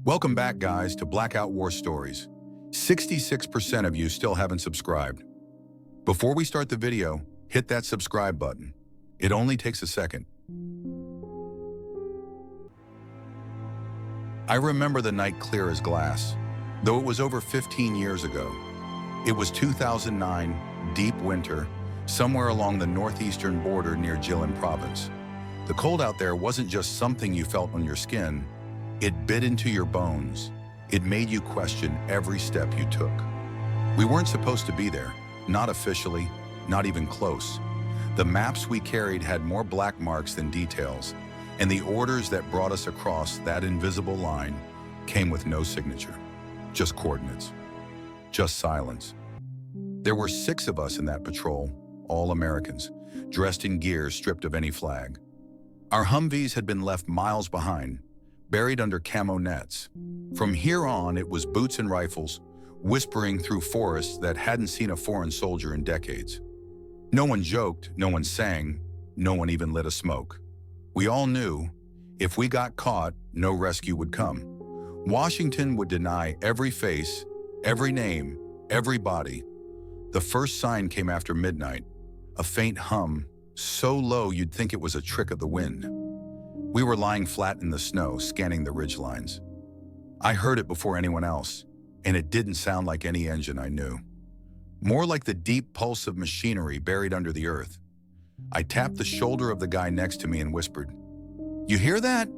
Welcome back, guys, to Blackout War Stories. 66% of you still haven't subscribed. Before we start the video, hit that subscribe button. It only takes a second. I remember the night clear as glass, though it was over 15 years ago. It was 2009, deep winter, somewhere along the northeastern border near Jilin province. The cold out there wasn't just something you felt on your skin. It bit into your bones. It made you question every step you took. We weren't supposed to be there, not officially, not even close. The maps we carried had more black marks than details, and the orders that brought us across that invisible line came with no signature, just coordinates, just silence. There were 6 of us in that patrol, all Americans, dressed in gear stripped of any flag. Our Humvees had been left miles behind, buried under camo nets. From here on, it was boots and rifles, whispering through forests that hadn't seen a foreign soldier in decades. No one joked, no one sang, no one even lit a smoke. We all knew, if we got caught, no rescue would come. Washington would deny every face, every name, every body. The first sign came after midnight, a faint hum, so low you'd think it was a trick of the wind. We were lying flat in the snow, scanning the ridgelines. I heard it before anyone else, and it didn't sound like any engine I knew. More like the deep pulse of machinery buried under the earth. I tapped the shoulder of the guy next to me and whispered, "You hear that?"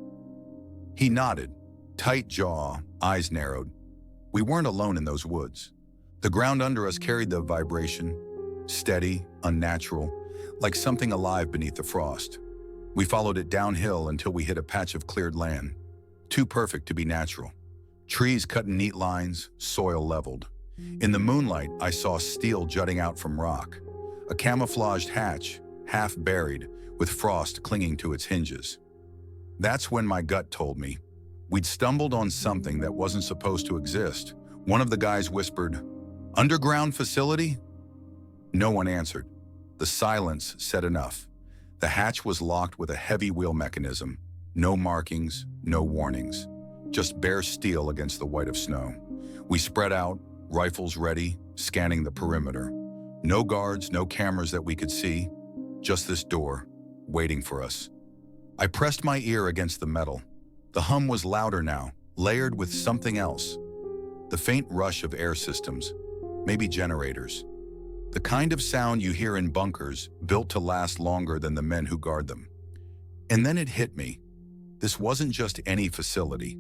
He nodded, tight jaw, eyes narrowed. We weren't alone in those woods. The ground under us carried the vibration, steady, unnatural, like something alive beneath the frost. We followed it downhill until we hit a patch of cleared land, too perfect to be natural. Trees cut in neat lines, soil leveled. In the moonlight, I saw steel jutting out from rock, a camouflaged hatch, half buried, with frost clinging to its hinges. That's when my gut told me we'd stumbled on something that wasn't supposed to exist. One of the guys whispered, "Underground facility?" No one answered. The silence said enough. The hatch was locked with a heavy wheel mechanism. No markings, no warnings. Just bare steel against the white of snow. We spread out, rifles ready, scanning the perimeter. No guards, no cameras that we could see. Just this door, waiting for us. I pressed my ear against the metal. The hum was louder now, layered with something else. The faint rush of air systems, maybe generators. The kind of sound you hear in bunkers, built to last longer than the men who guard them. And then it hit me. This wasn't just any facility.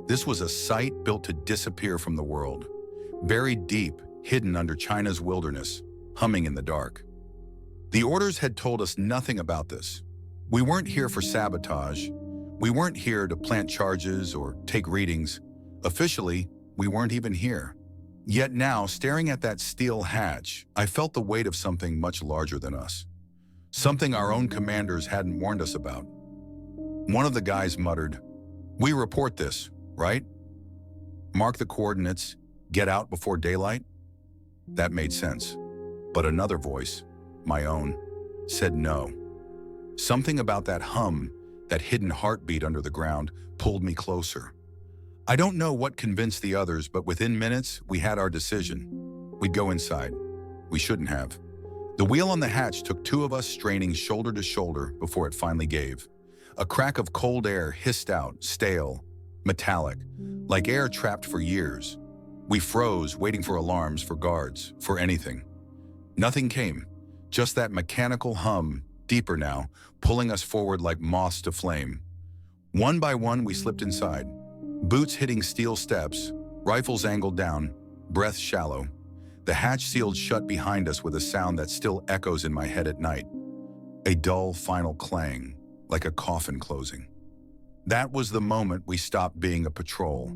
This was a site built to disappear from the world. Buried deep, hidden under China's wilderness, humming in the dark. The orders had told us nothing about this. We weren't here for sabotage. We weren't here to plant charges or take readings. Officially, we weren't even here. Yet now, staring at that steel hatch, I felt the weight of something much larger than us. Something our own commanders hadn't warned us about. One of the guys muttered, "We report this, right? Mark the coordinates, get out before daylight?" That made sense. But another voice, my own, said no. Something about that hum, that hidden heartbeat under the ground, pulled me closer. I don't know what convinced the others, but within minutes, we had our decision. We'd go inside. We shouldn't have. The wheel on the hatch took 2 of us straining shoulder to shoulder before it finally gave. A crack of cold air hissed out, stale, metallic, like air trapped for years. We froze, waiting for alarms, for guards, for anything. Nothing came, just that mechanical hum, deeper now, pulling us forward like moths to flame. One by one, we slipped inside. Boots hitting steel steps, rifles angled down, breath shallow. The hatch sealed shut behind us with a sound that still echoes in my head at night. A dull, final clang, like a coffin closing. That was the moment we stopped being a patrol.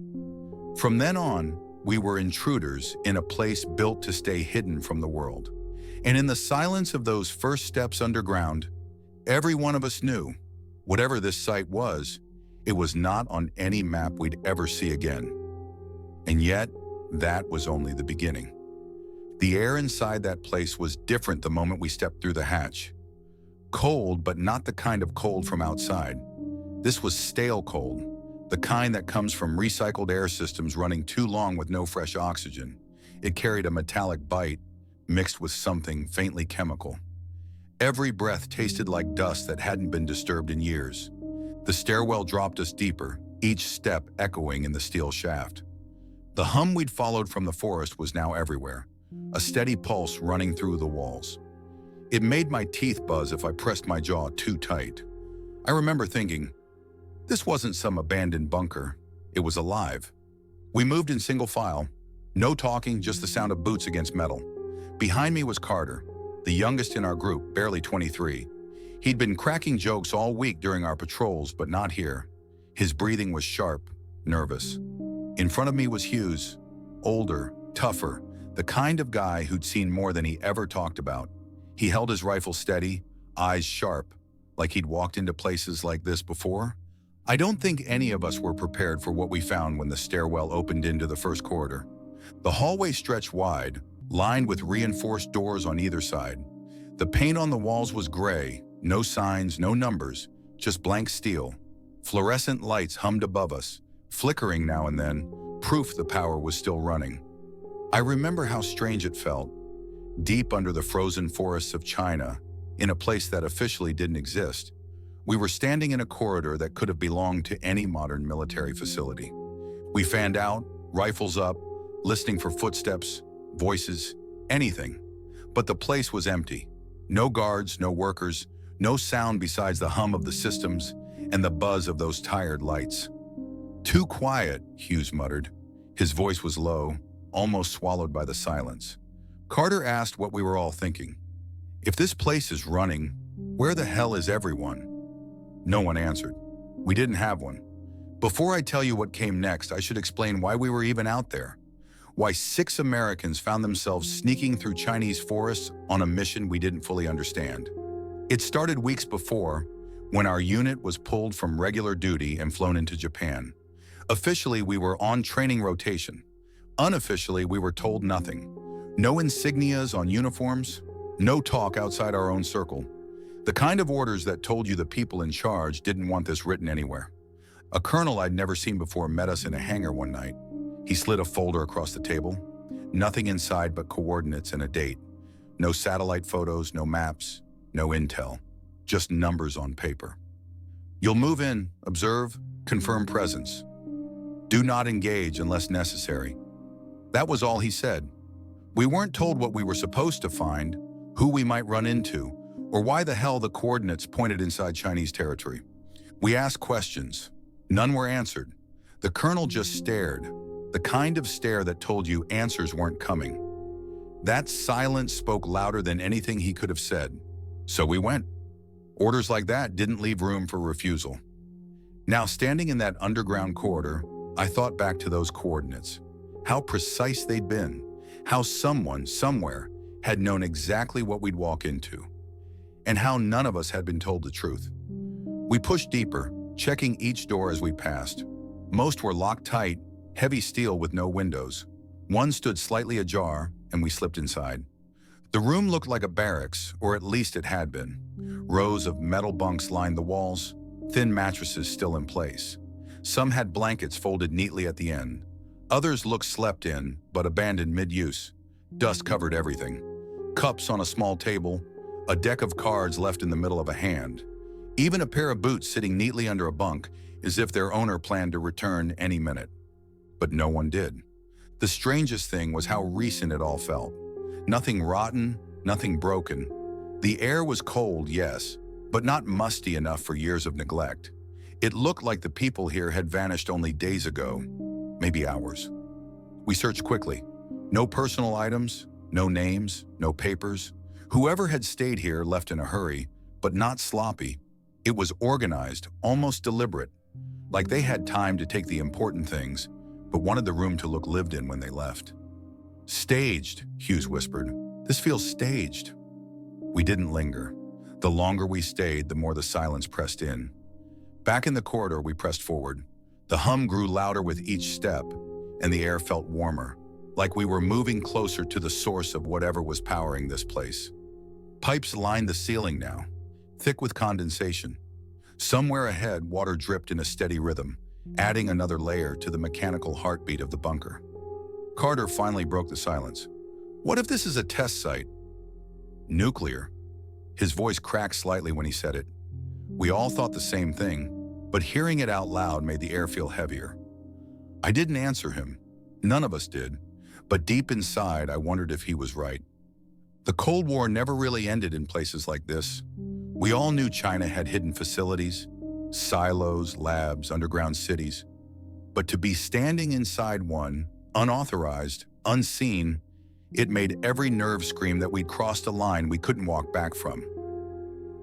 From then on, we were intruders in a place built to stay hidden from the world. And in the silence of those first steps underground, every one of us knew, whatever this site was, it was not on any map we'd ever see again. And yet, that was only the beginning. The air inside that place was different the moment we stepped through the hatch. Cold, but not the kind of cold from outside. This was stale cold, the kind that comes from recycled air systems running too long with no fresh oxygen. It carried a metallic bite mixed with something faintly chemical. Every breath tasted like dust that hadn't been disturbed in years. The stairwell dropped us deeper, each step echoing in the steel shaft. The hum we'd followed from the forest was now everywhere, a steady pulse running through the walls. It made my teeth buzz if I pressed my jaw too tight. I remember thinking, this wasn't some abandoned bunker. It was alive. We moved in single file. No talking, just the sound of boots against metal. Behind me was Carter, the youngest in our group, barely 23. He'd been cracking jokes all week during our patrols, but not here. His breathing was sharp, nervous. In front of me was Hughes, older, tougher, the kind of guy who'd seen more than he ever talked about. He held his rifle steady, eyes sharp, like he'd walked into places like this before. I don't think any of us were prepared for what we found when the stairwell opened into the first corridor. The hallway stretched wide, lined with reinforced doors on either side. The paint on the walls was gray, no signs, no numbers, just blank steel. Fluorescent lights hummed above us, flickering now and then, proof the power was still running. I remember how strange it felt, deep under the frozen forests of China, in a place that officially didn't exist. We were standing in a corridor that could have belonged to any modern military facility. We fanned out, rifles up, listening for footsteps, voices, anything. But the place was empty. No guards, no workers, no sound besides the hum of the systems and the buzz of those tired lights. Too quiet, Hughes muttered. His voice was low, almost swallowed by the silence. Carter asked what we were all thinking. If this place is running, where the hell is everyone? No one answered. We didn't have one. Before I tell you what came next, I should explain why we were even out there. Why 6 Americans found themselves sneaking through Chinese forests on a mission we didn't fully understand. It started weeks before, when our unit was pulled from regular duty and flown into Japan. Officially, we were on training rotation. Unofficially, we were told nothing. No insignias on uniforms, no talk outside our own circle. The kind of orders that told you the people in charge didn't want this written anywhere. A colonel I'd never seen before met us in a hangar one night. He slid a folder across the table. Nothing inside but coordinates and a date. No satellite photos, no maps, no intel. Just numbers on paper. You'll move in, observe, confirm presence. Do not engage unless necessary. That was all he said. We weren't told what we were supposed to find, who we might run into, or why the hell the coordinates pointed inside Chinese territory. We asked questions. None were answered. The colonel just stared, the kind of stare that told you answers weren't coming. That silence spoke louder than anything he could have said. So we went. Orders like that didn't leave room for refusal. Now, standing in that underground corridor, I thought back to those coordinates. How precise they'd been. How someone, somewhere, had known exactly what we'd walk into. And how none of us had been told the truth. We pushed deeper, checking each door as we passed. Most were locked tight, heavy steel with no windows. One stood slightly ajar, and we slipped inside. The room looked like a barracks, or at least it had been. Rows of metal bunks lined the walls, thin mattresses still in place. Some had blankets folded neatly at the end. Others looked slept in, but abandoned mid-use. Dust covered everything. Cups on a small table, a deck of cards left in the middle of a hand. Even a pair of boots sitting neatly under a bunk, as if their owner planned to return any minute. But no one did. The strangest thing was how recent it all felt. Nothing rotten, nothing broken. The air was cold, yes, but not musty enough for years of neglect. It looked like the people here had vanished only days ago, maybe hours. We searched quickly. No personal items, no names, no papers. Whoever had stayed here left in a hurry, but not sloppy. It was organized, almost deliberate, like they had time to take the important things, but wanted the room to look lived in when they left. Staged, Hughes whispered. This feels staged. We didn't linger. The longer we stayed, the more the silence pressed in. Back in the corridor, we pressed forward. The hum grew louder with each step, and the air felt warmer, like we were moving closer to the source of whatever was powering this place. Pipes lined the ceiling now, thick with condensation. Somewhere ahead, water dripped in a steady rhythm, adding another layer to the mechanical heartbeat of the bunker. Carter finally broke the silence. What if this is a test site? Nuclear. His voice cracked slightly when he said it. We all thought the same thing, but hearing it out loud made the air feel heavier. I didn't answer him. None of us did, but deep inside I wondered if he was right. The Cold War never really ended in places like this. We all knew China had hidden facilities, silos, labs, underground cities. But to be standing inside one, unauthorized, unseen, it made every nerve scream that we'd crossed a line we couldn't walk back from.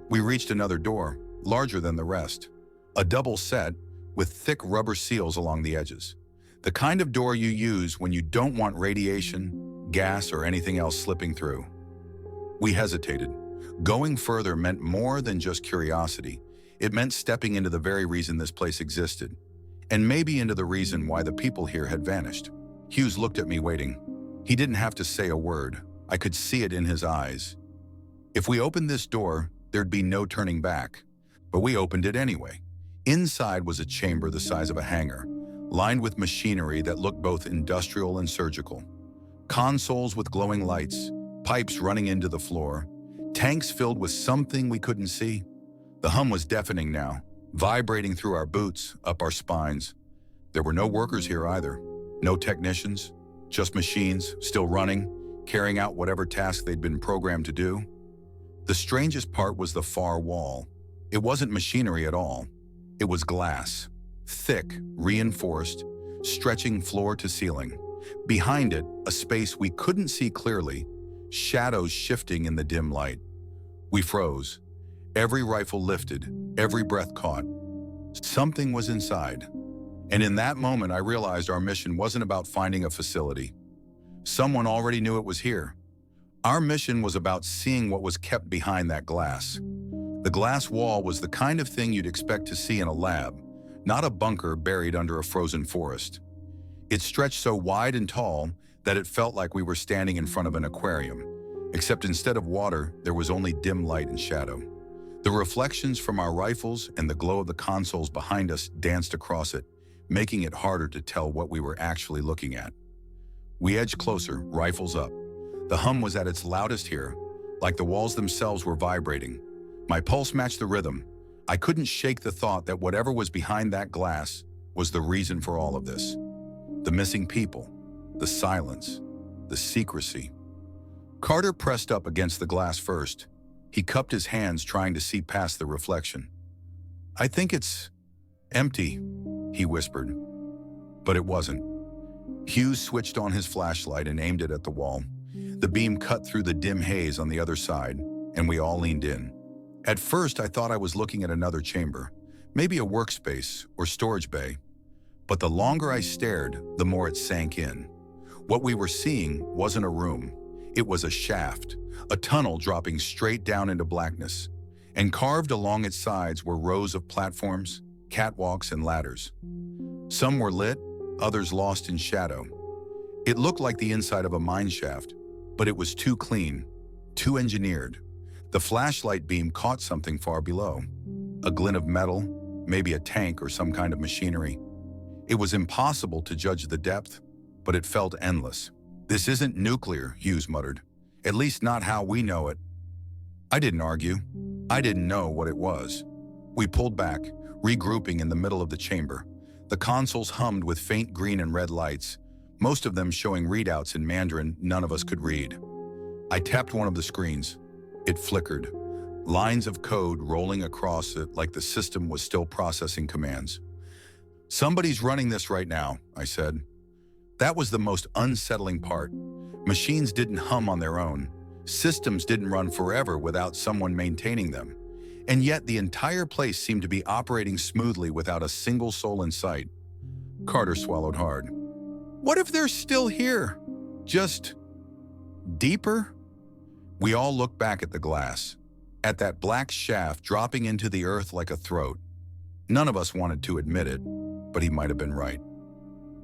We reached another door, larger than the rest. A double set with thick rubber seals along the edges. The kind of door you use when you don't want radiation, gas, or anything else slipping through. We hesitated. Going further meant more than just curiosity. It meant stepping into the very reason this place existed, and maybe into the reason why the people here had vanished. Hughes looked at me waiting. He didn't have to say a word. I could see it in his eyes. If we opened this door, there'd be no turning back. But we opened it anyway. Inside was a chamber the size of a hangar, lined with machinery that looked both industrial and surgical. Consoles with glowing lights, pipes running into the floor, tanks filled with something we couldn't see. The hum was deafening now, vibrating through our boots, up our spines. There were no workers here either, no technicians, just machines, still running, carrying out whatever task they'd been programmed to do. The strangest part was the far wall. It wasn't machinery at all. It was glass, thick, reinforced, stretching floor to ceiling. Behind it, a space we couldn't see clearly, shadows shifting in the dim light. We froze. Every rifle lifted, every breath caught. Something was inside. And in that moment, I realized our mission wasn't about finding a facility. Someone already knew it was here. Our mission was about seeing what was kept behind that glass. The glass wall was the kind of thing you'd expect to see in a lab, not a bunker buried under a frozen forest. It stretched so wide and tall that it felt like we were standing in front of an aquarium, except instead of water, there was only dim light and shadow. The reflections from our rifles and the glow of the consoles behind us danced across it, making it harder to tell what we were actually looking at. We edged closer, rifles up. The hum was at its loudest here, like the walls themselves were vibrating. My pulse matched the rhythm. I couldn't shake the thought that whatever was behind that glass was the reason for all of this. The missing people, the silence, the secrecy. Carter pressed up against the glass first. He cupped his hands, trying to see past the reflection. "I think it's empty," he whispered. But it wasn't. Hughes switched on his flashlight and aimed it at the wall. The beam cut through the dim haze on the other side, and we all leaned in. At first, I thought I was looking at another chamber, maybe a workspace or storage bay. But the longer I stared, the more it sank in. What we were seeing wasn't a room. It was a shaft, a tunnel dropping straight down into blackness. And carved along its sides were rows of platforms, catwalks, and ladders. Some were lit, others lost in shadow. It looked like the inside of a mine shaft, but it was too clean, too engineered. The flashlight beam caught something far below. A glint of metal, maybe a tank or some kind of machinery. It was impossible to judge the depth, but it felt endless. "This isn't nuclear," Hughes muttered. "At least not how we know it." I didn't argue. I didn't know what it was. We pulled back, regrouping in the middle of the chamber. The consoles hummed with faint green and red lights, most of them showing readouts in Mandarin none of us could read. I tapped one of the screens. It flickered, lines of code rolling across it like the system was still processing commands. "Somebody's running this right now," I said. That was the most unsettling part. Machines didn't hum on their own. Systems didn't run forever without someone maintaining them. And yet the entire place seemed to be operating smoothly without a single soul in sight. Carter swallowed hard. "What if they're still here? Just deeper?" We all looked back at the glass, at that black shaft dropping into the earth like a throat. None of us wanted to admit it, but he might have been right.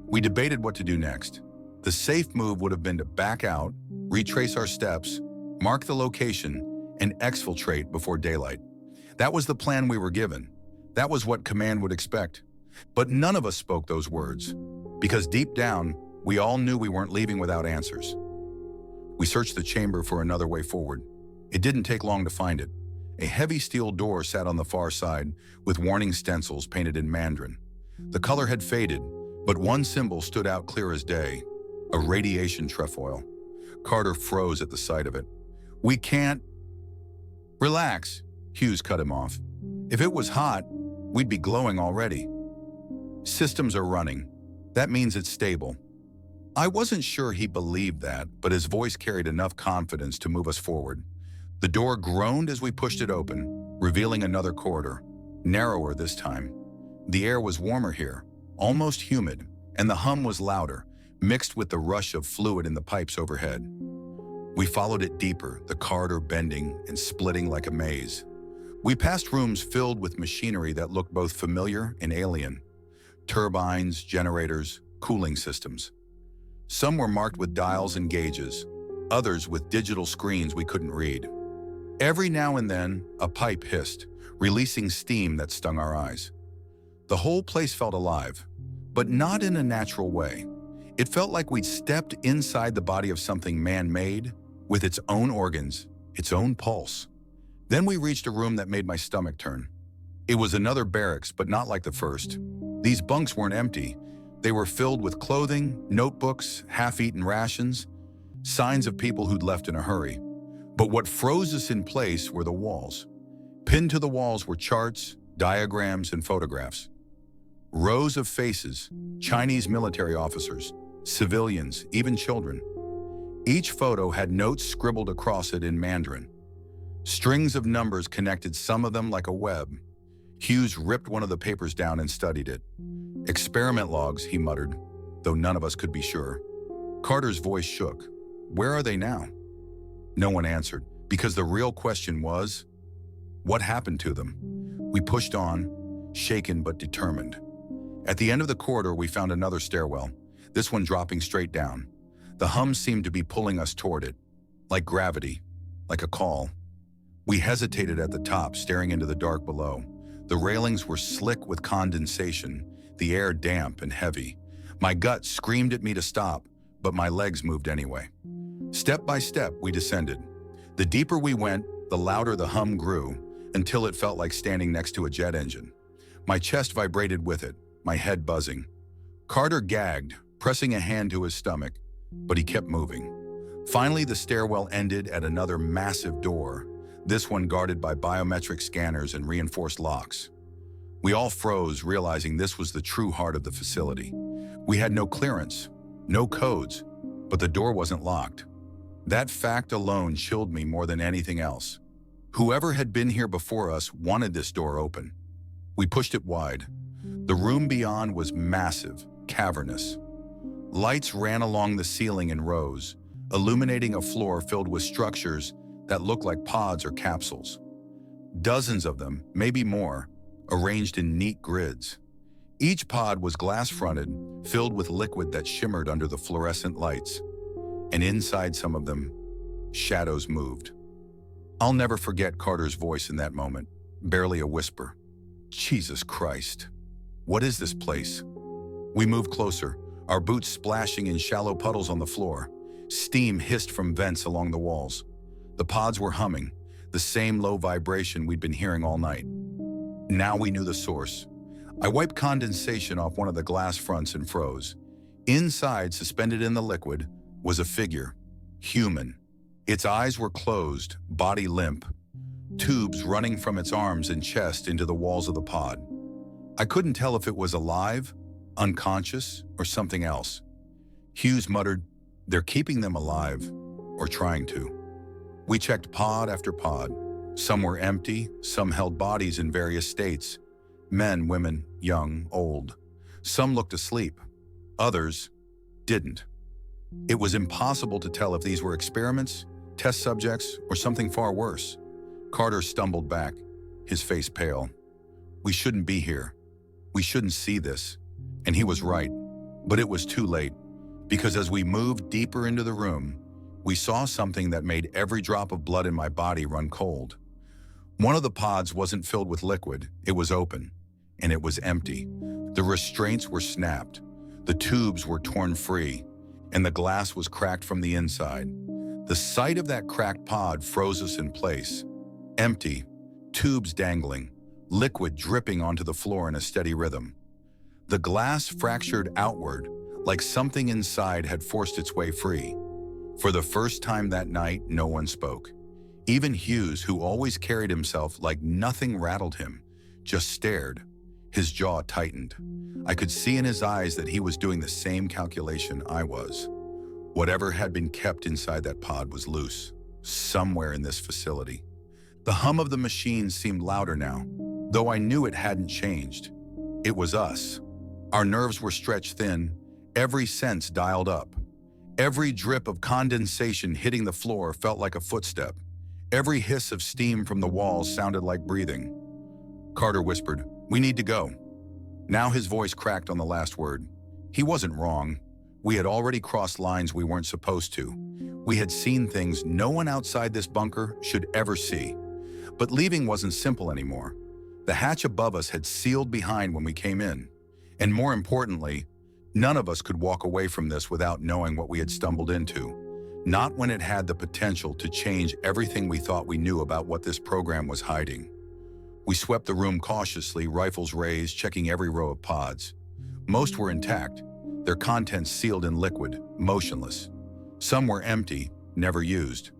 We debated what to do next. The safe move would have been to back out, retrace our steps, mark the location, and exfiltrate before daylight. That was the plan we were given. That was what command would expect. But none of us spoke those words, because deep down, we all knew we weren't leaving without answers. We searched the chamber for another way forward. It didn't take long to find it. A heavy steel door sat on the far side, with warning stencils painted in Mandarin. The color had faded, but one symbol stood out clear as day: a radiation trefoil. Carter froze at the sight of it. "We can't..." "Relax," Hughes cut him off. "If it was hot, we'd be glowing already. Systems are running. That means it's stable." I wasn't sure he believed that, but his voice carried enough confidence to move us forward. The door groaned as we pushed it open, revealing another corridor, narrower this time. The air was warmer here, almost humid, and the hum was louder, mixed with the rush of fluid in the pipes overhead. We followed it deeper, the corridor bending and splitting like a maze. We passed rooms filled with machinery that looked both familiar and alien. Turbines, generators, cooling systems. Some were marked with dials and gauges, others with digital screens we couldn't read. Every now and then, a pipe hissed, releasing steam that stung our eyes. The whole place felt alive, but not in a natural way. It felt like we'd stepped inside the body of something man-made, with its own organs, its own pulse. Then we reached a room that made my stomach turn. It was another barracks, but not like the first. These bunks weren't empty. They were filled with clothing, notebooks, half-eaten rations, signs of people who'd left in a hurry. But what froze us in place were the walls. Pinned to the walls were charts, diagrams, and photographs. Rows of faces, Chinese military officers, civilians, even children. Each photo had notes scribbled across it in Mandarin. Strings of numbers connected some of them like a web. Hughes ripped one of the papers down and studied it. "Experiment logs," he muttered, though none of us could be sure. Carter's voice shook. "Where are they now?" No one answered, because the real question was, what happened to them? We pushed on, shaken but determined. At the end of the corridor, we found another stairwell, this one dropping straight down. The hum seemed to be pulling us toward it, like gravity, like a call. We hesitated at the top, staring into the dark below. The railings were slick with condensation, the air damp and heavy. My gut screamed at me to stop, but my legs moved anyway. Step by step, we descended. The deeper we went, the louder the hum grew, until it felt like standing next to a jet engine. My chest vibrated with it, my head buzzing. Carter gagged, pressing a hand to his stomach, but he kept moving. Finally, the stairwell ended at another massive door, this one guarded by biometric scanners and reinforced locks. We all froze, realizing this was the true heart of the facility. We had no clearance, no codes, but the door wasn't locked. That fact alone chilled me more than anything else. Whoever had been here before us wanted this door open. We pushed it wide. The room beyond was massive, cavernous. Lights ran along the ceiling in rows, illuminating a floor filled with structures that looked like pods or capsules. Dozens of them, maybe more, arranged in neat grids. Each pod was glass-fronted, filled with liquid that shimmered under the fluorescent lights. And inside some of them, shadows moved. I'll never forget Carter's voice in that moment, barely a whisper. "Jesus Christ, what is this place?" We moved closer, our boots splashing in shallow puddles on the floor. Steam hissed from vents along the walls. The pods were humming, the same low vibration we'd been hearing all night. Now we knew the source. I wiped condensation off one of the glass fronts and froze. Inside, suspended in the liquid, was a figure, human. Its eyes were closed, body limp, tubes running from its arms and chest into the walls of the pod. I couldn't tell if it was alive, unconscious, or something else. Hughes muttered, "They're keeping them alive, or trying to." We checked pod after pod. Some were empty, some held bodies in various states. Men, women, young, old. Some looked asleep. Others didn't. It was impossible to tell if these were experiments, test subjects, or something far worse. Carter stumbled back, his face pale. "We shouldn't be here. We shouldn't see this." And he was right, but it was too late, because as we moved deeper into the room, we saw something that made every drop of blood in my body run cold. One of the pods wasn't filled with liquid, it was open. and it was empty. The restraints were snapped, the tubes were torn free, and the glass was cracked from the inside. The sight of that cracked pod froze us in place. Empty, tubes dangling, liquid dripping onto the floor in a steady rhythm. The glass fractured outward, like something inside had forced its way free. For the first time that night, no one spoke. Even Hughes, who always carried himself like nothing rattled him, just stared. His jaw tightened. I could see in his eyes that he was doing the same calculation I was. Whatever had been kept inside that pod was loose, somewhere in this facility. The hum of the machine seemed louder now, though I knew it hadn't changed. It was us. Our nerves were stretched thin, every sense dialed up. Every drip of condensation hitting the floor felt like a footstep. Every hiss of steam from the walls sounded like breathing. Carter whispered, "We need to go." Now his voice cracked on the last word. He wasn't wrong. We had already crossed lines we weren't supposed to. We had seen things no one outside this bunker should ever see. But leaving wasn't simple anymore. The hatch above us had sealed behind when we came in. And more importantly, none of us could walk away from this without knowing what we had stumbled into. Not when it had the potential to change everything we thought we knew about what this program was hiding. We swept the room cautiously, rifles raised, checking every row of pods. Most were intact, their contents sealed in liquid, motionless. Some were empty, never used,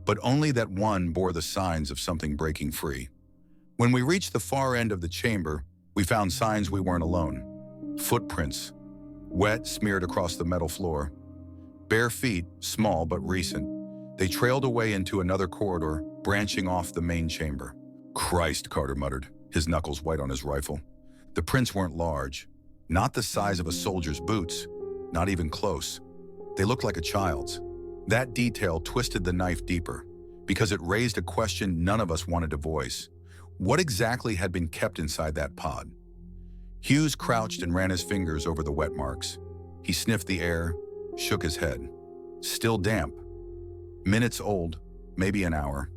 but only that one bore the signs of something breaking free. When we reached the far end of the chamber, we found signs we weren't alone. Footprints, wet, smeared across the metal floor. Bare feet, small but recent. They trailed away into another corridor, branching off the main chamber. "Christ," Carter muttered, his knuckles white on his rifle. The prints weren't large, not the size of a soldier's boots, not even close. They looked like a child's. That detail twisted the knife deeper, because it raised a question none of us wanted to voice. What exactly had been kept inside that pod? Hughes crouched and ran his fingers over the wet marks. He sniffed the air, shook his head. Still damp. Minutes old, maybe an hour.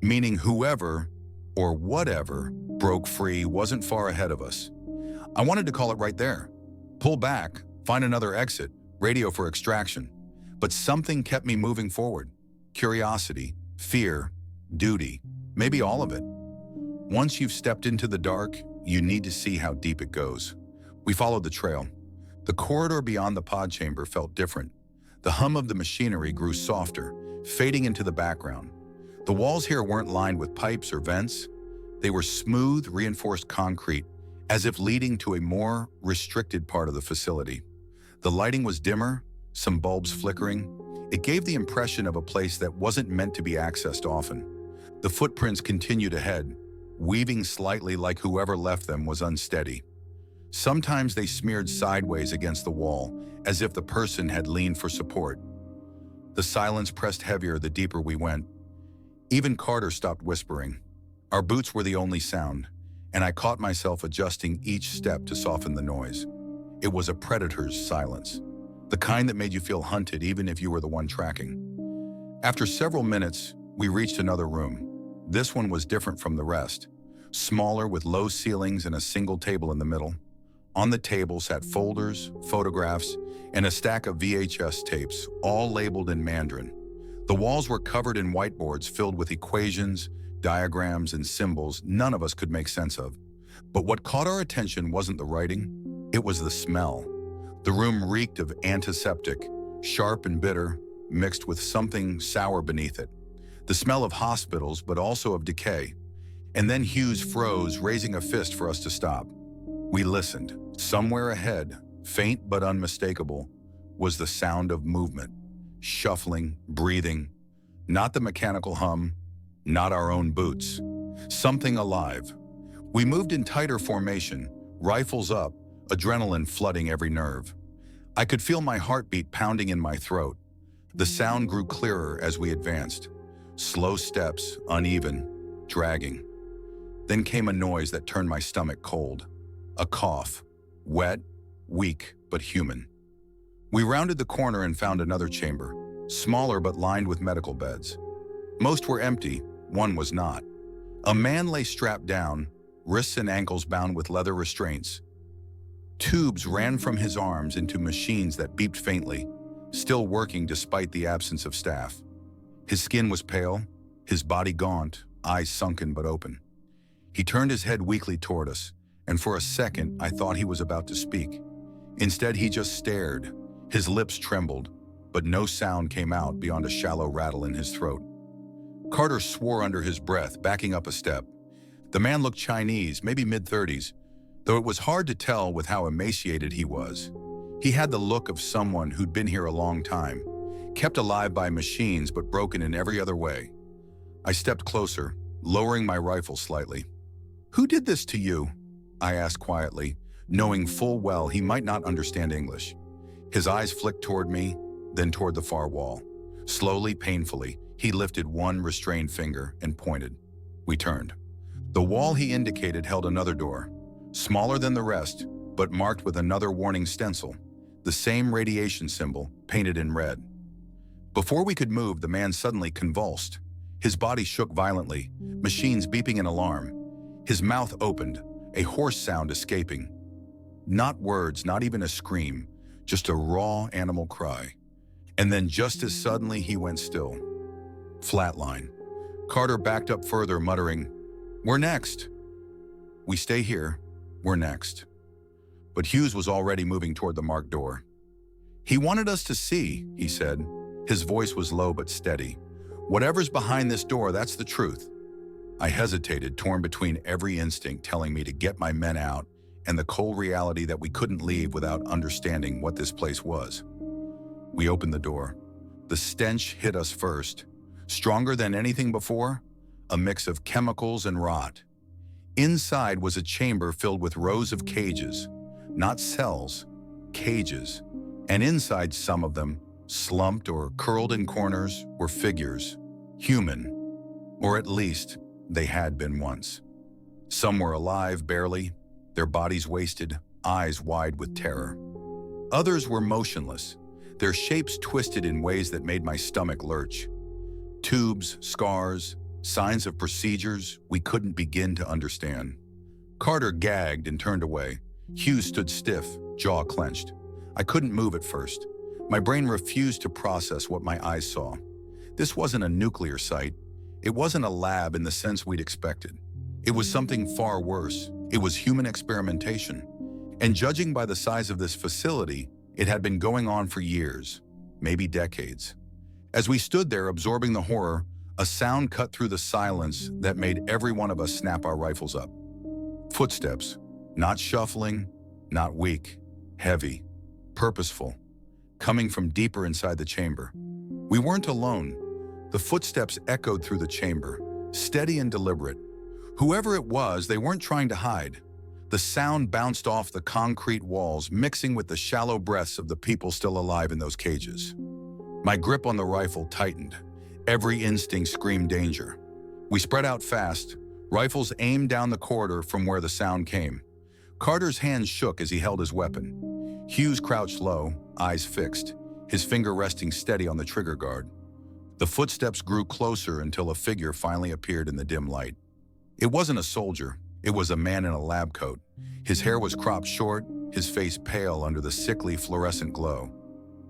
Meaning whoever, or whatever, broke free wasn't far ahead of us. I wanted to call it right there. Pull back, find another exit, radio for extraction. But something kept me moving forward. Curiosity, fear, duty, maybe all of it. Once you've stepped into the dark, you need to see how deep it goes. We followed the trail. The corridor beyond the pod chamber felt different. The hum of the machinery grew softer, fading into the background. The walls here weren't lined with pipes or vents. They were smooth, reinforced concrete, as if leading to a more restricted part of the facility. The lighting was dimmer, some bulbs flickering. It gave the impression of a place that wasn't meant to be accessed often. The footprints continued ahead, weaving slightly like whoever left them was unsteady. Sometimes they smeared sideways against the wall, as if the person had leaned for support. The silence pressed heavier the deeper we went. Even Carter stopped whispering. Our boots were the only sound, and I caught myself adjusting each step to soften the noise. It was a predator's silence, the kind that made you feel hunted even if you were the one tracking. After several minutes, we reached another room. This one was different from the rest. Smaller, with low ceilings and a single table in the middle. On the table sat folders, photographs, and a stack of VHS tapes, all labeled in Mandarin. The walls were covered in whiteboards filled with equations, diagrams, and symbols none of us could make sense of. But what caught our attention wasn't the writing, it was the smell. The room reeked of antiseptic, sharp and bitter, mixed with something sour beneath it. The smell of hospitals, but also of decay. And then Hughes froze, raising a fist for us to stop. We listened. Somewhere ahead, faint but unmistakable, was the sound of movement. Shuffling, breathing. Not the mechanical hum, not our own boots. Something alive. We moved in tighter formation, rifles up, adrenaline flooding every nerve. I could feel my heartbeat pounding in my throat. The sound grew clearer as we advanced. Slow steps, uneven, dragging. Then came a noise that turned my stomach cold. A cough. Wet, weak, but human. We rounded the corner and found another chamber, smaller but lined with medical beds. Most were empty, one was not. A man lay strapped down, wrists and ankles bound with leather restraints. Tubes ran from his arms into machines that beeped faintly, still working despite the absence of staff. His skin was pale, his body gaunt, eyes sunken but open. He turned his head weakly toward us, and for a second I thought he was about to speak. Instead, he just stared. His lips trembled, but no sound came out beyond a shallow rattle in his throat. Carter swore under his breath, backing up a step. The man looked Chinese, maybe mid-30s, though it was hard to tell with how emaciated he was. He had the look of someone who'd been here a long time, kept alive by machines but broken in every other way. I stepped closer, lowering my rifle slightly. "Who did this to you?" I asked quietly, knowing full well he might not understand English. His eyes flicked toward me, then toward the far wall. Slowly, painfully, he lifted one restrained finger and pointed. We turned. The wall he indicated held another door, smaller than the rest, but marked with another warning stencil, the same radiation symbol painted in red. Before we could move, the man suddenly convulsed. His body shook violently, machines beeping an alarm. His mouth opened, a hoarse sound escaping. Not words, not even a scream, just a raw animal cry. And then just as suddenly, he went still. Flatline. Carter backed up further, muttering, "We're next." "We stay here. We're next." But Hughes was already moving toward the marked door. "He wanted us to see," he said. His voice was low but steady. "Whatever's behind this door, that's the truth." I hesitated, torn between every instinct telling me to get my men out and the cold reality that we couldn't leave without understanding what this place was. We opened the door. The stench hit us first. Stronger than anything before, a mix of chemicals and rot. Inside was a chamber filled with rows of cages, not cells, cages. And inside some of them, slumped or curled in corners, were figures, human, or at least they had been once. Some were alive, barely, their bodies wasted, eyes wide with terror. Others were motionless, their shapes twisted in ways that made my stomach lurch. Tubes, scars, signs of procedures we couldn't begin to understand. Carter gagged and turned away. Hughes stood stiff, jaw clenched. I couldn't move at first. My brain refused to process what my eyes saw. This wasn't a nuclear site. It wasn't a lab in the sense we'd expected. It was something far worse. It was human experimentation. And judging by the size of this facility, it had been going on for years, maybe decades. As we stood there absorbing the horror, a sound cut through the silence that made every one of us snap our rifles up. Footsteps, not shuffling, not weak, heavy, purposeful, coming from deeper inside the chamber. We weren't alone. The footsteps echoed through the chamber, steady and deliberate. Whoever it was, they weren't trying to hide. The sound bounced off the concrete walls, mixing with the shallow breaths of the people still alive in those cages. My grip on the rifle tightened. Every instinct screamed danger. We spread out fast, rifles aimed down the corridor from where the sound came. Carter's hands shook as he held his weapon. Hughes crouched low, eyes fixed, his finger resting steady on the trigger guard. The footsteps grew closer until a figure finally appeared in the dim light. It wasn't a soldier, it was a man in a lab coat. His hair was cropped short, his face pale under the sickly fluorescent glow.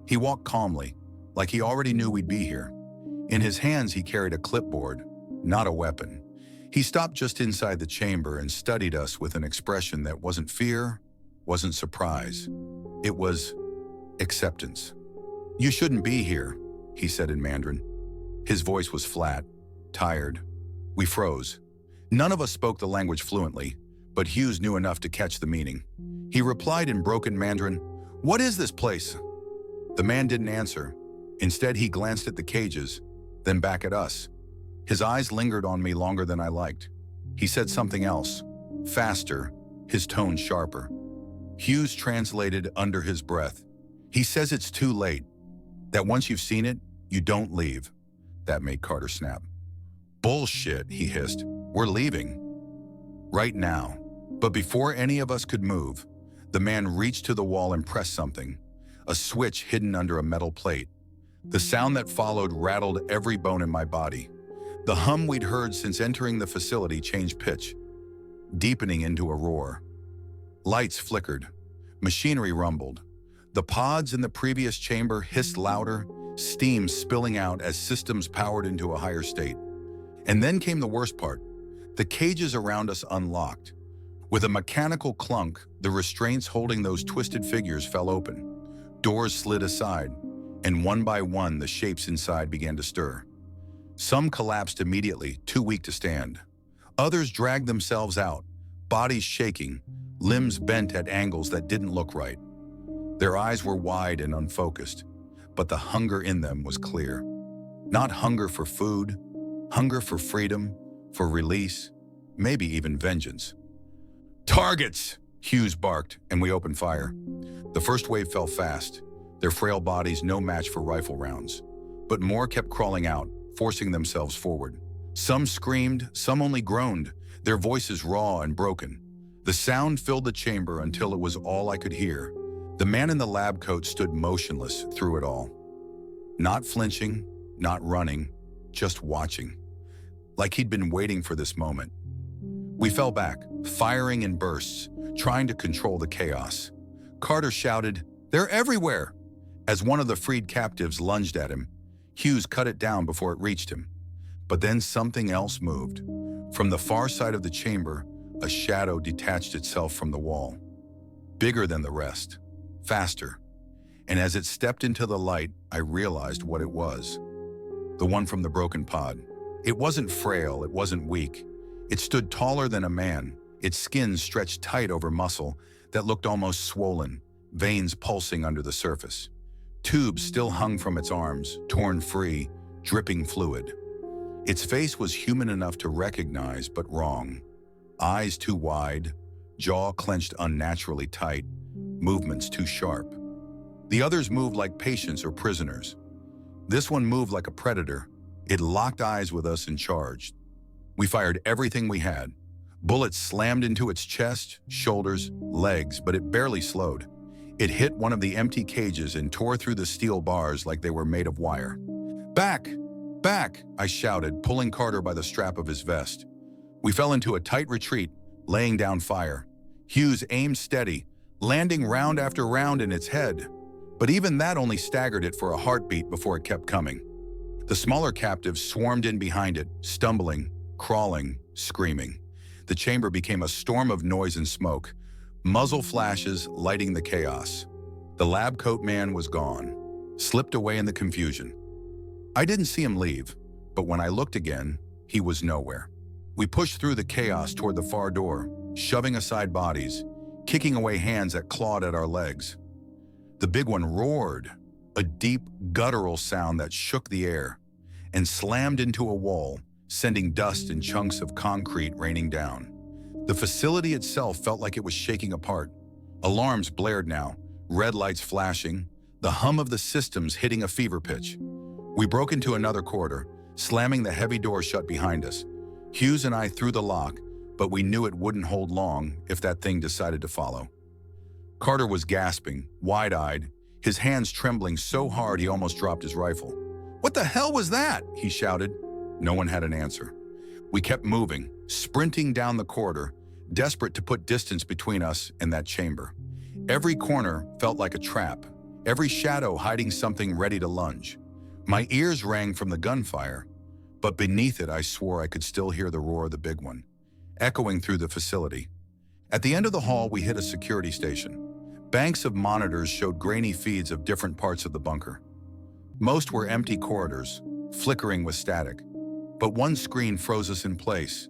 He walked calmly, like he already knew we'd be here. In his hands, he carried a clipboard, not a weapon. He stopped just inside the chamber and studied us with an expression that wasn't fear, wasn't surprise. It was acceptance. "You shouldn't be here," he said in Mandarin. His voice was flat, tired. We froze. None of us spoke the language fluently, but Hughes knew enough to catch the meaning. He replied in broken Mandarin, "What is this place?" The man didn't answer. Instead, he glanced at the cages, then back at us. His eyes lingered on me longer than I liked. He said something else, faster, his tone sharper. Hughes translated under his breath. "He says it's too late, that once you've seen it, you don't leave." That made Carter snap. "Bullshit," he hissed. "We're leaving. Right now." But before any of us could move, the man reached to the wall and pressed something, a switch hidden under a metal plate. The sound that followed rattled every bone in my body. The hum we'd heard since entering the facility changed pitch. deepening into a roar. Lights flickered. Machinery rumbled. The pods in the previous chamber hissed louder, steam spilling out as systems powered into a higher state. And then came the worst part. The cages around us unlocked. With a mechanical clunk, the restraints holding those twisted figures fell open. Doors slid aside, and one by one the shapes inside began to stir. Some collapsed immediately, too weak to stand. Others dragged themselves out, bodies shaking, limbs bent at angles that didn't look right. Their eyes were wide and unfocused, but the hunger in them was clear. Not hunger for food, hunger for freedom, for release, maybe even vengeance. "Targets!" Hughes barked, and we opened fire. The first wave fell fast, their frail bodies no match for rifle rounds. But more kept crawling out, forcing themselves forward. Some screamed, some only groaned, their voices raw and broken. The sound filled the chamber until it was all I could hear. The man in the lab coat stood motionless through it all. Not flinching, not running, just watching. Like he'd been waiting for this moment. We fell back, firing in bursts, trying to control the chaos. Carter shouted, "They're everywhere!" As one of the freed captives lunged at him, Hughes cut it down before it reached him. But then something else moved. From the far side of the chamber, a shadow detached itself from the wall. Bigger than the rest, faster. And as it stepped into the light, I realized what it was. The one from the broken pod. It wasn't frail, it wasn't weak. It stood taller than a man, its skin stretched tight over muscle that looked almost swollen, veins pulsing under the surface. Tubes still hung from its arms, torn free, dripping fluid. Its face was human enough to recognize, but wrong. Eyes too wide, jaw clenched unnaturally tight, movements too sharp. The others moved like patients or prisoners. This one moved like a predator. It locked eyes with us and charged. We fired everything we had. Bullets slammed into its chest, shoulders, legs, but it barely slowed. It hit one of the empty cages and tore through the steel bars like they were made of wire. "Back! Back!" I shouted, pulling Carter by the strap of his vest. We fell into a tight retreat, laying down fire. Hughes aimed steady, landing round after round in its head. But even that only staggered it for a heartbeat before it kept coming. The smaller captives swarmed in behind it, stumbling, crawling, screaming. The chamber became a storm of noise and smoke, muzzle flashes lighting the chaos. The lab coat man was gone, slipped away in the confusion. I didn't see him leave, but when I looked again, he was nowhere. We pushed through the chaos toward the far door, shoving aside bodies, kicking away hands that clawed at our legs. The big one roared, a deep, guttural sound that shook the air, and slammed into a wall, sending dust and chunks of concrete raining down. The facility itself felt like it was shaking apart. Alarms blared now, red lights flashing, the hum of the systems hitting a fever pitch. We broke into another corridor, slamming the heavy door shut behind us. Hughes and I threw the lock, but we knew it wouldn't hold long if that thing decided to follow. Carter was gasping, wide-eyed, his hands trembling so hard he almost dropped his rifle. "What the hell was that?" he shouted. No one had an answer. We kept moving, sprinting down the corridor, desperate to put distance between us and that chamber. Every corner felt like a trap, every shadow hiding something ready to lunge. My ears rang from the gunfire, but beneath it I swore I could still hear the roar of the big one, echoing through the facility. At the end of the hall, we hit a security station. Banks of monitors showed grainy feeds of different parts of the bunker. Most were empty corridors, flickering with static. But one screen froze us in place.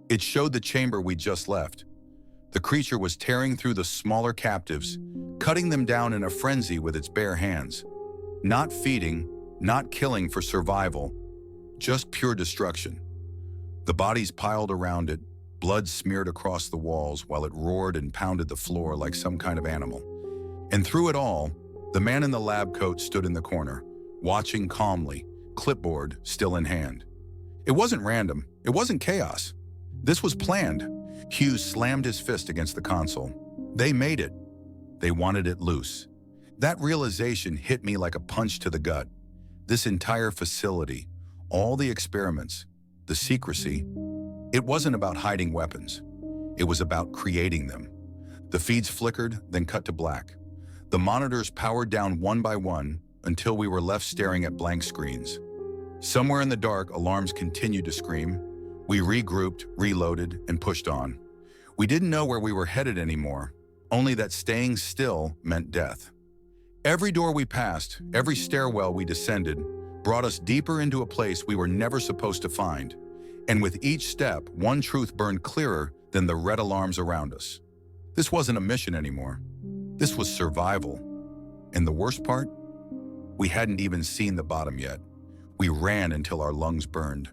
It showed the chamber we'd just left. The creature was tearing through the smaller captives, cutting them down in a frenzy with its bare hands. Not feeding, not killing for survival, just pure destruction. The bodies piled around it, blood smeared across the walls while it roared and pounded the floor like some kind of animal. And through it all, the man in the lab coat stood in the corner, watching calmly, clipboard still in hand. It wasn't random, it wasn't chaos. This was planned. Hughes slammed his fist against the console. They made it. They wanted it loose. That realization hit me like a punch to the gut. This entire facility, all the experiments, the secrecy, it wasn't about hiding weapons. It was about creating them. The feeds flickered, then cut to black. The monitors powered down one by one until we were left staring at blank screens. Somewhere in the dark, alarms continued to scream. We regrouped, reloaded, and pushed on. We didn't know where we were headed anymore, only that staying still meant death. Every door we passed, every stairwell we descended, brought us deeper into a place we were never supposed to find. And with each step, one truth burned clearer than the red alarms around us. This wasn't a mission anymore. This was survival. And the worst part? We hadn't even seen the bottom yet. We ran until our lungs burned.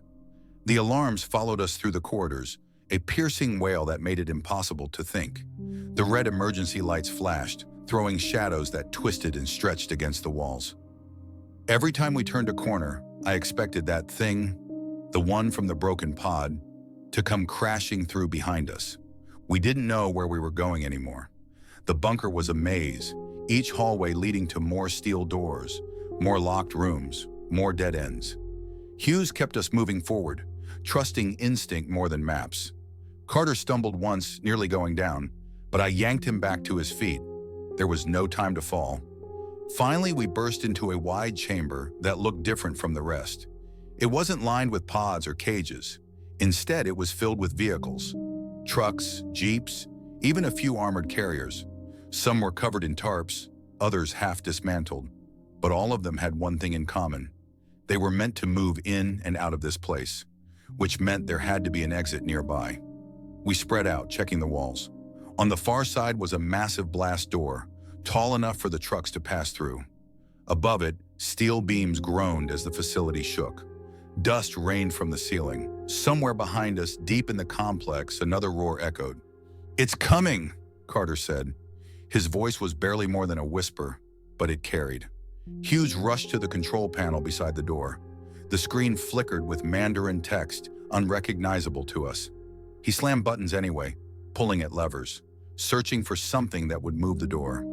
The alarms followed us through the corridors, a piercing wail that made it impossible to think. The red emergency lights flashed, throwing shadows that twisted and stretched against the walls. Every time we turned a corner, I expected that thing, the one from the broken pod, to come crashing through behind us. We didn't know where we were going anymore. The bunker was a maze, each hallway leading to more steel doors, more locked rooms, more dead ends. Hughes kept us moving forward, trusting instinct more than maps. Carter stumbled once, nearly going down, but I yanked him back to his feet. There was no time to fall. Finally, we burst into a wide chamber that looked different from the rest. It wasn't lined with pods or cages. Instead, it was filled with vehicles. Trucks, jeeps, even a few armored carriers. Some were covered in tarps, others half dismantled. But all of them had one thing in common. They were meant to move in and out of this place, which meant there had to be an exit nearby. We spread out, checking the walls. On the far side was a massive blast door, tall enough for the trucks to pass through. Above it, steel beams groaned as the facility shook. Dust rained from the ceiling. Somewhere behind us, deep in the complex, another roar echoed. "It's coming," Carter said. His voice was barely more than a whisper, but it carried. Hughes rushed to the control panel beside the door. The screen flickered with Mandarin text, unrecognizable to us. He slammed buttons anyway, pulling at levers, searching for something that would move the door.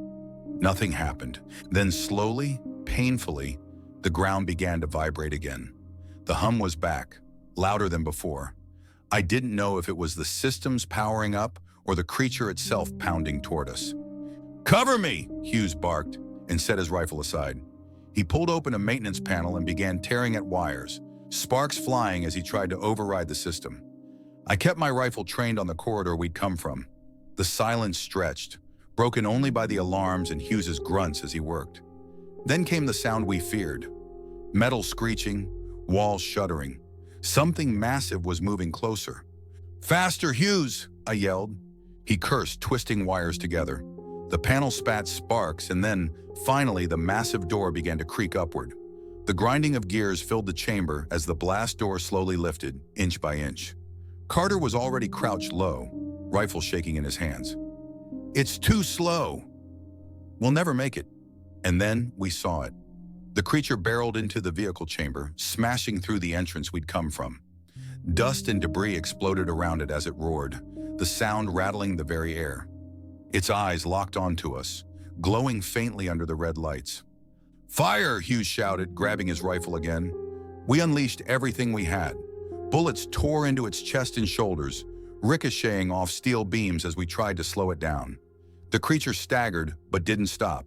Nothing happened. Then slowly, painfully, the ground began to vibrate again. The hum was back, louder than before. I didn't know if it was the systems powering up or the creature itself pounding toward us. "Cover me!" Hughes barked and set his rifle aside. He pulled open a maintenance panel and began tearing at wires, sparks flying as he tried to override the system. I kept my rifle trained on the corridor we'd come from. The silence stretched, broken only by the alarms and Hughes's grunts as he worked. Then came the sound we feared. Metal screeching, walls shuddering. Something massive was moving closer. "Faster, Hughes!" I yelled. He cursed, twisting wires together. The panel spat sparks, and then, finally, the massive door began to creak upward. The grinding of gears filled the chamber as the blast door slowly lifted, inch by inch. Carter was already crouched low, rifle shaking in his hands. "It's too slow. We'll never make it." And then we saw it. The creature barreled into the vehicle chamber, smashing through the entrance we'd come from. Dust and debris exploded around it as it roared, the sound rattling the very air. Its eyes locked onto us, glowing faintly under the red lights. "Fire!" Hughes shouted, grabbing his rifle again. We unleashed everything we had. Bullets tore into its chest and shoulders, ricocheting off steel beams as we tried to slow it down. The creature staggered, but didn't stop.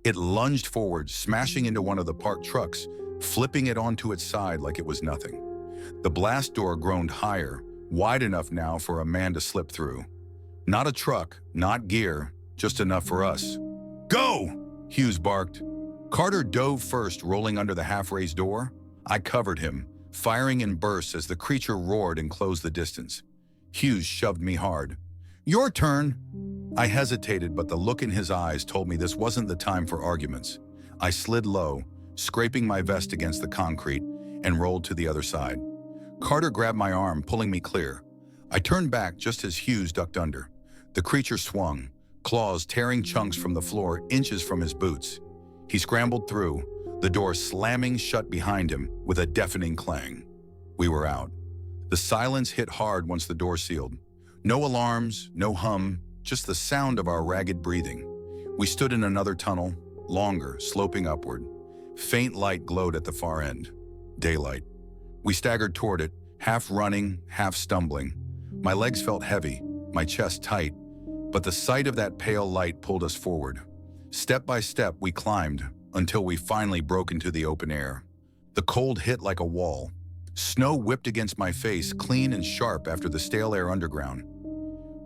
It lunged forward, smashing into one of the parked trucks, flipping it onto its side like it was nothing. The blast door groaned higher, wide enough now for a man to slip through. Not a truck, not gear, just enough for us. "Go!" Hughes barked. Carter dove first, rolling under the half-raised door. I covered him, firing in bursts as the creature roared and closed the distance. Hughes shoved me hard. "Your turn!" I hesitated, but the look in his eyes told me this wasn't the time for arguments. I slid low, scraping my vest against the concrete, and rolled to the other side. Carter grabbed my arm, pulling me clear. I turned back just as Hughes ducked under. The creature swung, claws tearing chunks from the floor inches from his boots. He scrambled through, the door slamming shut behind him with a deafening clang. We were out. The silence hit hard once the door sealed. No alarms, no hum, just the sound of our ragged breathing. We stood in another tunnel, longer, sloping upward. Faint light glowed at the far end. Daylight. We staggered toward it, half running, half stumbling. My legs felt heavy, my chest tight, but the sight of that pale light pulled us forward. Step by step, we climbed until we finally broke into the open air. The cold hit like a wall. Snow whipped against my face, clean and sharp after the stale air underground.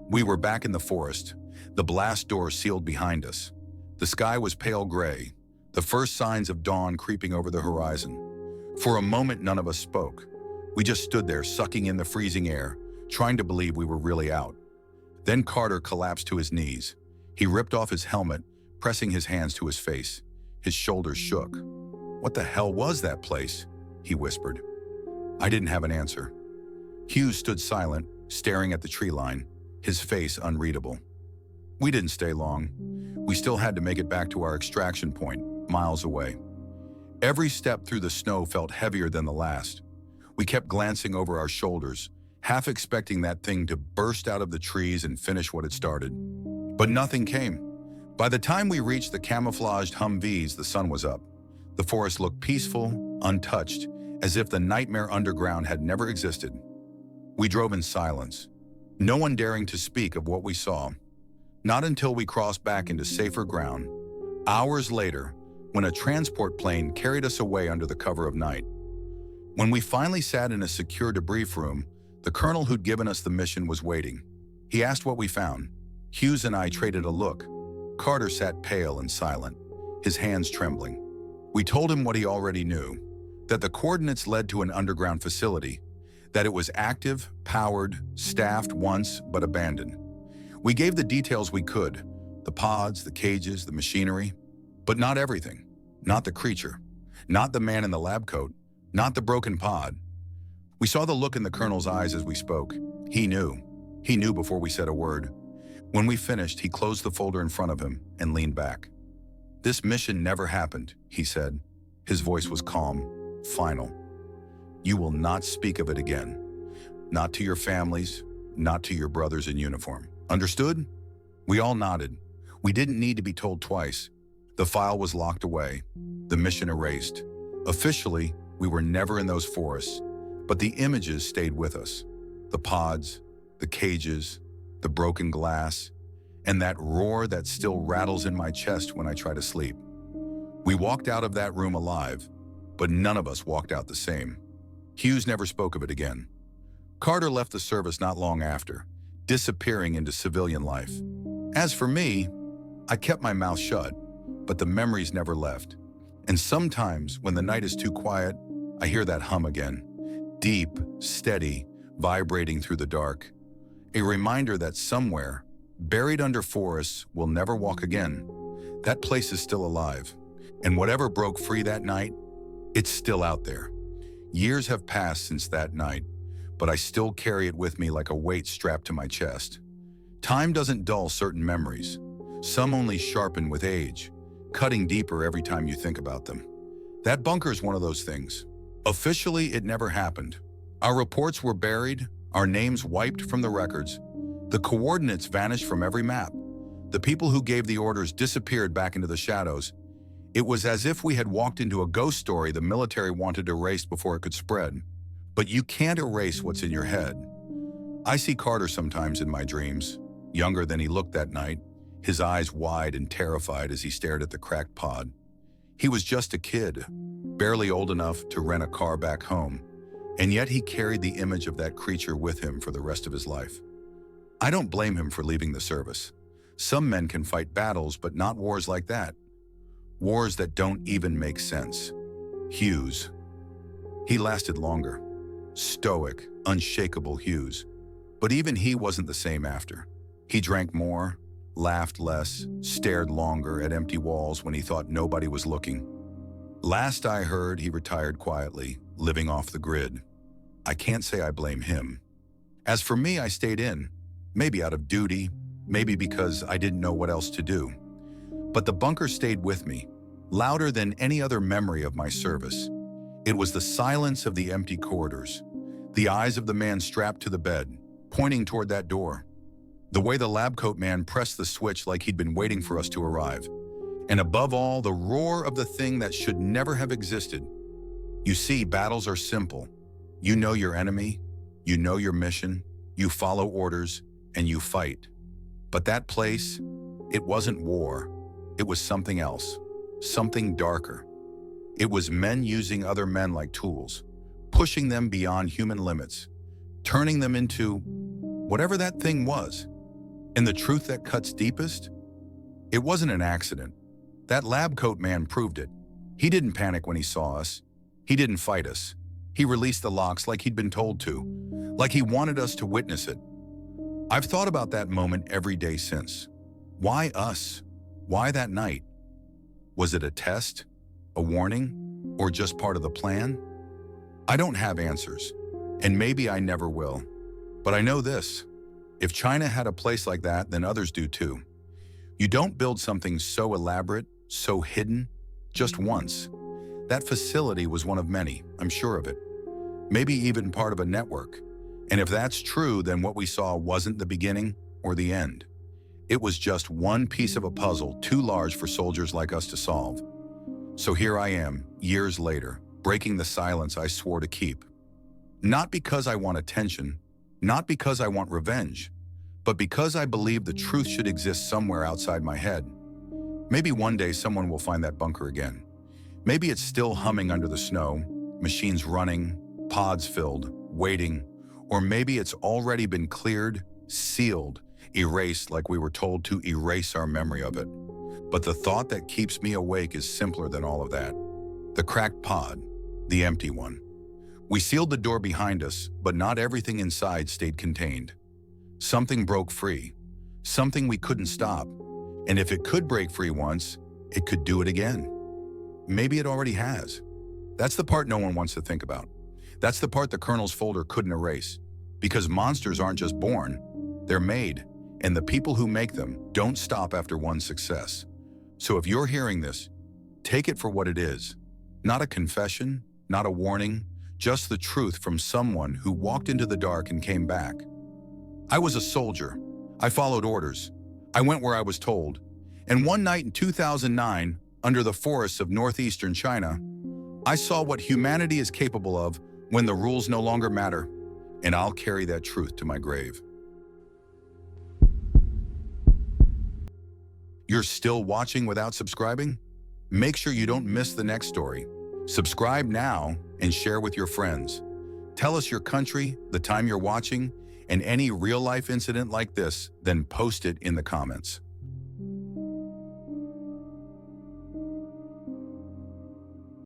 We were back in the forest, the blast door sealed behind us. The sky was pale gray, the first signs of dawn creeping over the horizon. For a moment, none of us spoke. We just stood there, sucking in the freezing air, trying to believe we were really out. Then Carter collapsed to his knees. He ripped off his helmet, pressing his hands to his face. His shoulders shook. "What the hell was that place?" he whispered. I didn't have an answer. Hughes stood silent, staring at the tree line, his face unreadable. We didn't stay long. We still had to make it back to our extraction point, miles away. Every step through the snow felt heavier than the last. We kept glancing over our shoulders, half expecting that thing to burst out of the trees and finish what it started. But nothing came. By the time we reached the camouflaged Humvees, the sun was up. The forest looked peaceful, untouched, as if the nightmare underground had never existed. We drove in silence, no one daring to speak of what we saw. Not until we crossed back into safer ground, hours later, when a transport plane carried us away under the cover of night. When we finally sat in a secure debrief room, the colonel who'd given us the mission was waiting. He asked what we found. Hughes and I traded a look. Carter sat pale and silent, his hands trembling. We told him what he already knew, that the coordinates led to an underground facility, that it was active, powered, staffed once, but abandoned. We gave the details we could, the pods, the cages, the machinery, but not everything, not the creature, not the man in the lab coat, not the broken pod. We saw the look in the colonel's eyes as we spoke. He knew before we said a word. When we finished, he closed the folder in front of him and leaned back. "This mission never happened," he said. His voice was calm, final. "You will not speak of it again. Not to your families, not to your brothers in uniform. Understood?" We all nodded. We didn't need to be told twice. The file was locked away, the mission erased. Officially, we were never in those forests, but the images stayed with us. The pods, the cages, the broken glass, and that roar that still rattles in my chest when I try to sleep. We walked out of that room alive, but none of us walked out the same. Hughes never spoke of it again. Carter left the service not long after, disappearing into civilian life. As for me, I kept my mouth shut, but the memories never left. And sometimes, when the night is too quiet, I hear that hum again, deep, steady, vibrating through the dark. A reminder that somewhere, buried under forests, we'll never walk again. That place is still alive. And whatever broke free that night, it's still out there. Years have passed since that night, but I still carry it with me like a weight strapped to my chest. Time doesn't dull certain memories. Some only sharpen with age, cutting deeper every time you think about them. That bunker's one of those things. Officially, it never happened. Our reports were buried, our names wiped from the records. The coordinates vanished from every map. The people who gave the orders disappeared back into the shadows. It was as if we had walked into a ghost story the military wanted erased before it could spread. But you can't erase what's in your head. I see Carter sometimes in my dreams, younger than he looked that night, his eyes wide and terrified as he stared at the cracked pod. He was just a kid, barely old enough to rent a car back home, and yet he carried the image of that creature with him for the rest of his life. I don't blame him for leaving the service. Some men can fight battles, but not wars like that. Wars that don't even make sense. Hughes. He lasted longer. Stoic, unshakable Hughes. But even he wasn't the same after. He drank more, laughed less, stared longer at empty walls when he thought nobody was looking. Last I heard, he retired quietly, living off the grid. I can't say I blame him. As for me, I stayed in, maybe out of duty, maybe because I didn't know what else to do. But the bunker stayed with me, louder than any other memory of my service. It was the silence of the empty corridors, the eyes of the man strapped to the bed, pointing toward that door, the way the lab coat man pressed the switch like he'd been waiting for us to arrive, and above all, the roar of the thing that should never have existed. You see, battles are simple. You know your enemy, you know your mission, you follow orders, and you fight. But that place, it wasn't war. It was something else, something darker. It was men using other men like tools, pushing them beyond human limits, turning them into whatever that thing was. And the truth that cuts deepest? It wasn't an accident. That lab coat man proved it. He didn't panic when he saw us. He didn't fight us. He released the locks like he'd been told to, like he wanted us to witness it. I've thought about that moment every day since. Why us? Why that night? Was it a test? A warning? Or just part of the plan? I don't have answers, and maybe I never will. But I know this. If China had a place like that, then others do too. You don't build something so elaborate, so hidden, just once. That facility was one of many, I'm sure of it. Maybe even part of a network. And if that's true, then what we saw wasn't the beginning or the end. It was just one piece of a puzzle too large for soldiers like us to solve. So here I am, years later, breaking the silence I swore to keep. Not because I want attention, not because I want revenge, but because I believe the truth should exist somewhere outside my head. Maybe one day someone will find that bunker again. Maybe it's still humming under the snow, machines running, pods filled, waiting, or maybe it's already been cleared, sealed, erased like we were told to erase our memory of it. But the thought that keeps me awake is simpler than all of that. The cracked pod, the empty one. We sealed the door behind us, but not everything inside stayed contained. Something broke free, something we couldn't stop. And if it could break free once, it could do it again. Maybe it already has. That's the part no one wants to think about. That's the part the Colonel's folder couldn't erase. Because monsters aren't just born, they're made. And the people who make them don't stop after one success. So if you're hearing this, take it for what it is. Not a confession, not a warning, just the truth from someone who walked into the dark and came back. I was a soldier. I followed orders. I went where I was told. And one night in 2009, under the forests of northeastern China, I saw what humanity is capable of when the rules no longer matter. And I'll carry that truth to my grave. You're still watching without subscribing? Make sure you don't miss the next story. Subscribe now and share with your friends. Tell us your country, the time you're watching, and any real-life incident like this, then post it in the comments.